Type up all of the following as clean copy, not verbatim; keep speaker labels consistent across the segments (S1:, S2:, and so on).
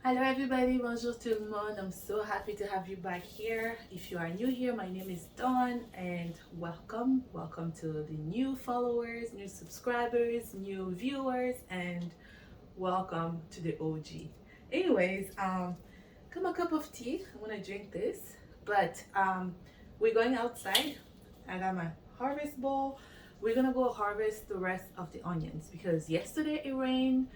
S1: Hello everybody, bonjour tout le monde. I'm so happy to have you back here. If you are new here, my name is Dawn and welcome. Welcome to the new followers, new subscribers, new viewers, and welcome to the OG. Anyways, come a cup of tea. I'm gonna drink this, but we're going outside. I got my harvest bowl. We're gonna go harvest the rest of the onions because yesterday it rained.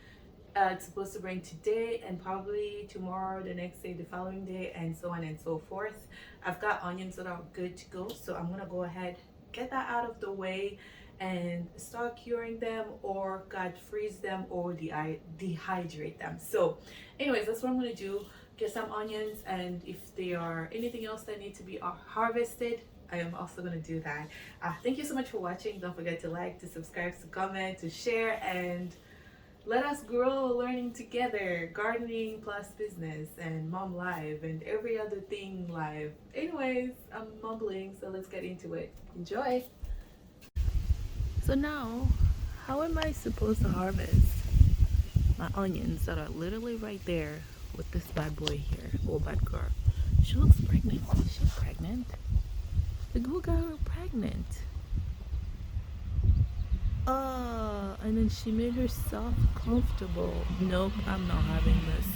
S1: It's supposed to rain today and probably tomorrow, the next day, the following day, and so on and so forth. I've got onions that are good to go, so I'm gonna go ahead, get that out of the way, and start curing them, or God freeze them, or dehydrate them. So, anyways, that's what I'm gonna do. Get some onions, and if there are anything else that need to be harvested, I am also going to do that. Thank you so much for watching. Don't forget to like, to subscribe, to comment, to share, and let us grow learning together. Gardening plus business and mom live and every other thing live. Anyways, I'm mumbling, so let's get into it. Enjoy. So now, how am I supposed to harvest my onions that are literally right there with this bad boy here? Oh, bad girl. She looks pregnant. Is she pregnant? The girl got her pregnant. And then she made herself comfortable. Nope, I'm not having this.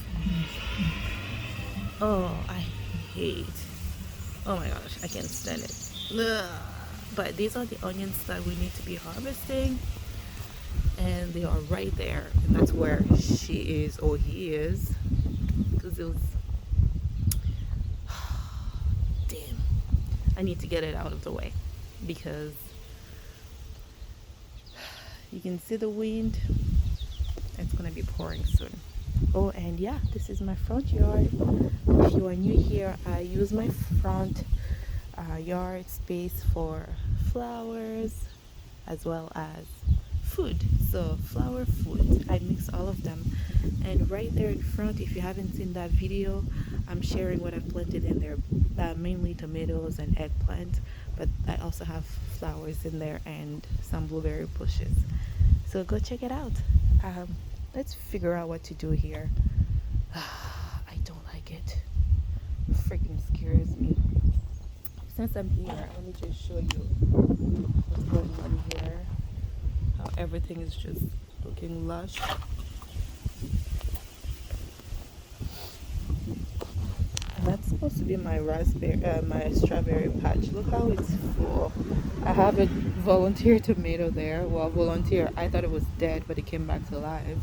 S1: Oh, I hate. Oh my gosh, I can't stand it. Ugh. But these are the onions that we need to be harvesting, and they are right there. And that's where she is, or he is, because it was. Damn, I need to get it out of the way because you can see the wind. It's gonna be pouring soon. Oh, and yeah, this is my front yard. If you are new here, I use my front yard space for flowers as well as food. So flower, food, I mix all of them. And right there in front, if you haven't seen that video, I'm sharing what I've planted in there, mainly tomatoes and eggplant, but I also have flowers in there and some blueberry bushes. So go check it out. Let's figure out what to do here. I don't like it. Freaking scares me. Since I'm here, let me just show you what's going on here. How everything is just looking lush. And that's supposed to be my my strawberry patch. Look how it's full. I have a volunteer tomato there. Well, volunteer. I thought it was dead, but it came back to life.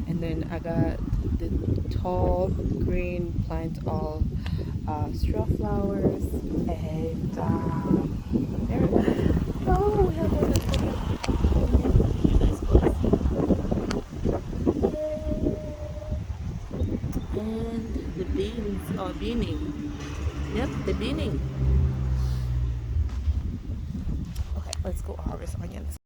S1: And then I got the tall green plant all straw flowers and there. Oh, we have one that's coming. You guys go see. And the beans are beaning. Yep, the beaning. Okay, let's go harvest onions.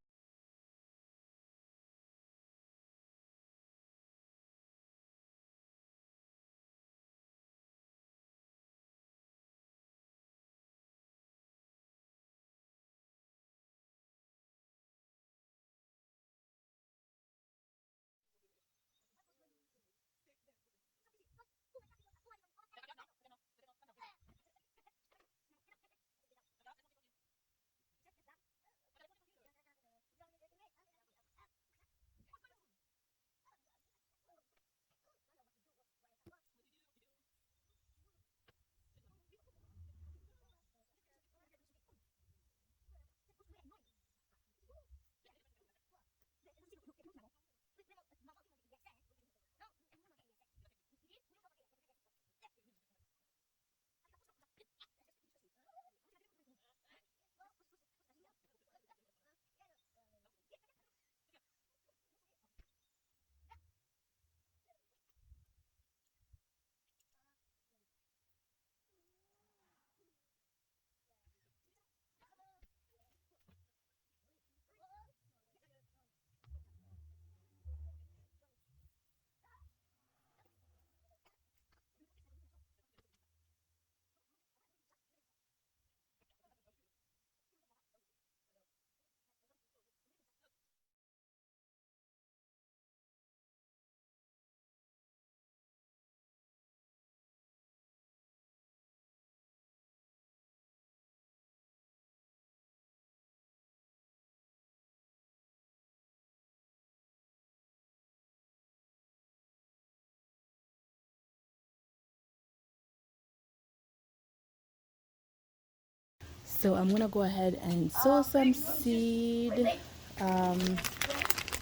S1: So I'm gonna go ahead and sow some seed. um,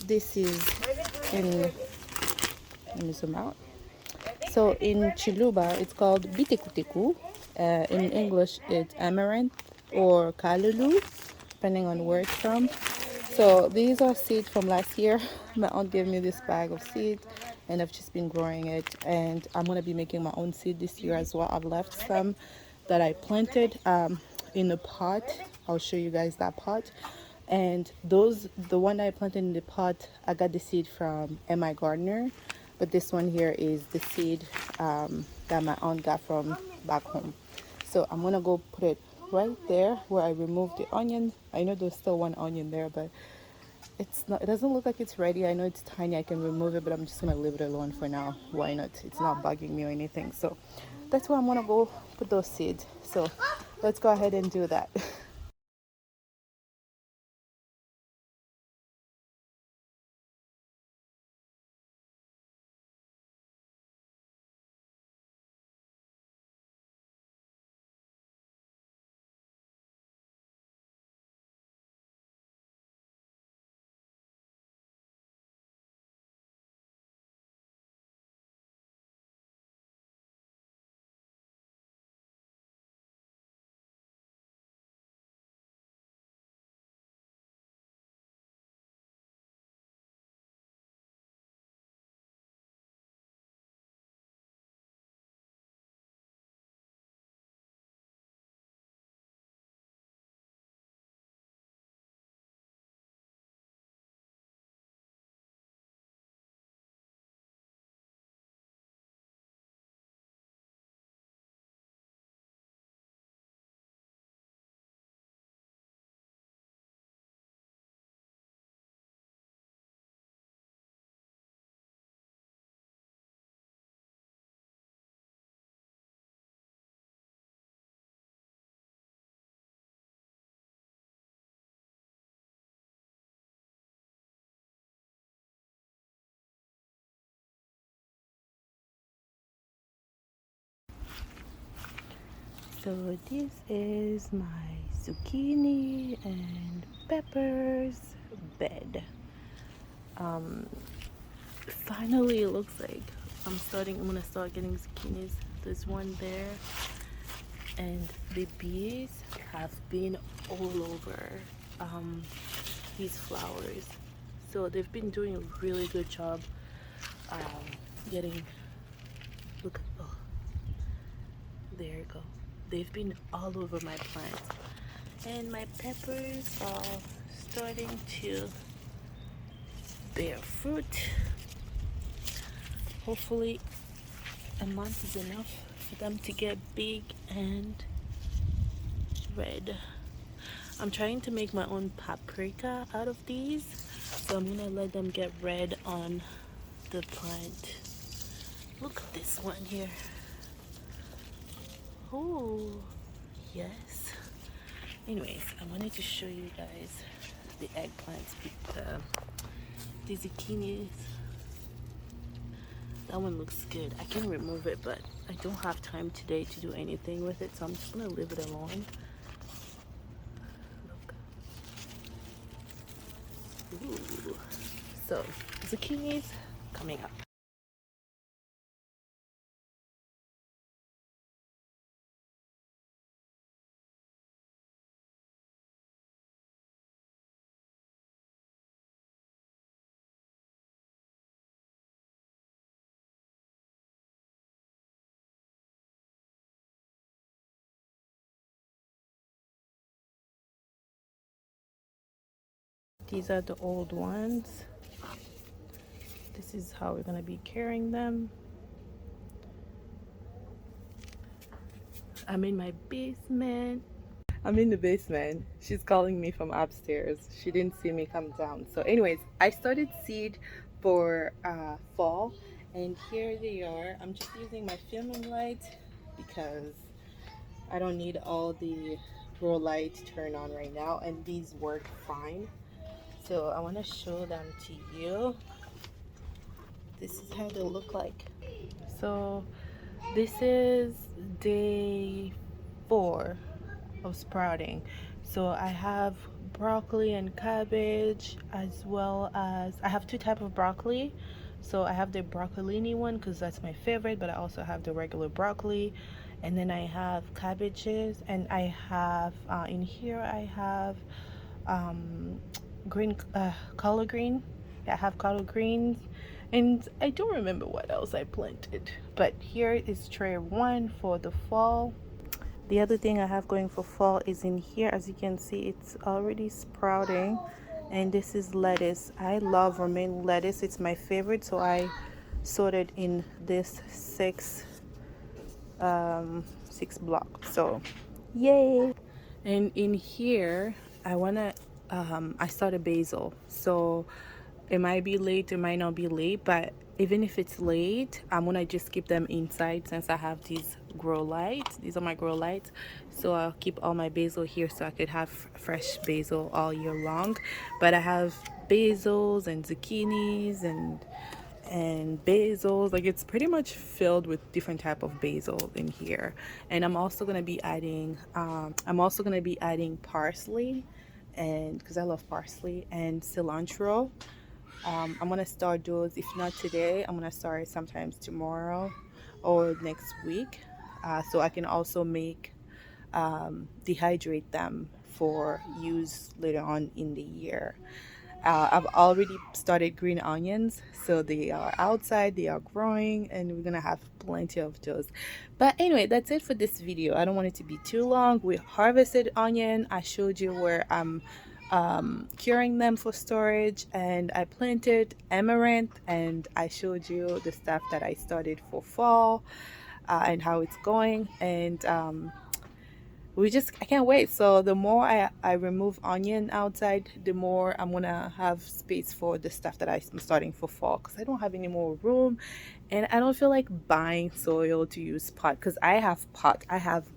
S1: this is in, let me zoom out. So in Chiluba, it's called bitekuteku. In English, it's amaranth or kalulu, depending on where it's from. So these are seeds from last year. My aunt gave me this bag of seeds, and I've just been growing it. And I'm gonna be making my own seed this year as well. I've left some that I planted in a pot. I'll show you guys that pot. And those, the one I planted in the pot, I got the seed from MI Gardener, but this one here is the seed that my aunt got from back home. So I'm gonna go put it right there where I removed the onion. I know there's still one onion there, but it's not, it doesn't look like it's ready. I know it's tiny, I can remove it, but I'm just gonna leave it alone for now. Why not? It's not bugging me or anything. So that's where I'm gonna go put those seeds. So let's go ahead and do that. So this is my zucchini and peppers bed. Um, Finally, it looks like I'm gonna start getting zucchinis. There's one there, and the bees have been all over these flowers. So they've been doing a really good job um, getting. Look, oh, there you go. They've been all over my plants, and my peppers are starting to bear fruit. Hopefully a month is enough for them to get big and red. I'm trying to make my own paprika out of these, so I'm gonna let them get red on the plant. Look at this one here. Oh yes. Anyways, I wanted to show you guys the eggplants with the zucchinis. That one looks good. I can remove it, but I don't have time today to do anything with it, so I'm just gonna leave it alone. Look. Ooh. So zucchinis coming up. These are the old ones. This is how we're gonna be carrying them. I'm in my basement. I'm in the basement. She's calling me from upstairs. She didn't see me come down. So anyways, I started seed for fall, and here they are. I'm just using my filming light because I don't need all the grow light turned on right now, and these work fine. So I want to show them to you. This is how they look like. So this is day 4. of sprouting. So I have broccoli and cabbage, as well as I have two type of broccoli. So I have the broccolini one because that's my favorite, but I also have the regular broccoli, and then I have cabbages, and I have in here I have um, green collard green. Yeah, I have collard greens, and I don't remember what else I planted. But here is tray one for the fall. The other thing I have going for fall is in here. As you can see, it's already sprouting, and this is lettuce. I love romaine lettuce. It's my favorite, so I sorted in this six block. So yay. And in here I started basil. So it might be late, it might not be late, but even if it's late, I'm gonna just keep them inside since I have these grow lights. These are my grow lights. So I'll keep all my basil here so I could have fresh basil all year long. But I have basils and zucchinis and basils. Like, it's pretty much filled with different type of basil in here. And I'm also gonna be adding parsley, and because I love parsley, and cilantro. I'm gonna start those, if not today, I'm gonna start sometimes tomorrow or next week, so I can also make dehydrate them for use later on in the year. I've already started green onions, so they are outside, they are growing, and we're gonna have plenty of those. But anyway, that's it for this video. I don't want it to be too long. We harvested onion. I showed you where I'm curing them for storage, and I planted amaranth, and I showed you the stuff that I started for fall, and how it's going. And I can't wait. So the more I remove onion outside, the more I'm gonna have space for the stuff that I'm starting for fall, because I don't have any more room, and I don't feel like buying soil to use pot, because I have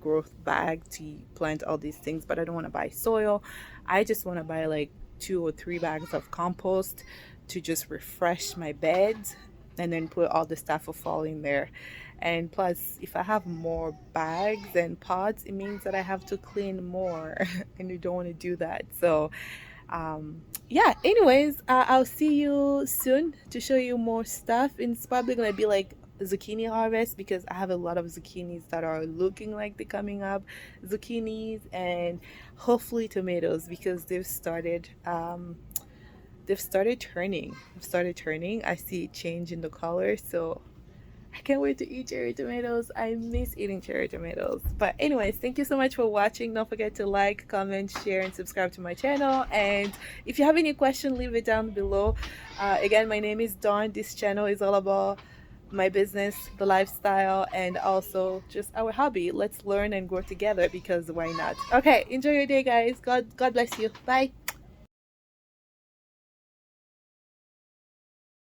S1: growth bag to plant all these things, but I don't want to buy soil. I just want to buy like 2 or 3 bags of compost to just refresh my beds, and then put all the stuff for fall in there. And plus, if I have more bags and pots, it means that I have to clean more and you don't want to do that. So yeah, anyways, I'll see you soon to show you more stuff. And it's probably gonna be like zucchini harvest, because I have a lot of zucchinis that are looking like they're coming up, zucchinis, and hopefully tomatoes, because they've started turning. I see change in the color, so I can't wait to eat cherry tomatoes. I miss eating cherry tomatoes. But anyways, thank you so much for watching. Don't forget to like, comment, share, and subscribe to my channel. And if you have any question, leave it down below. Again, my name is Dawn. This channel is all about my business, the lifestyle, and also just our hobby. Let's learn and grow together, because why not? Okay, enjoy your day, guys. God bless you. Bye.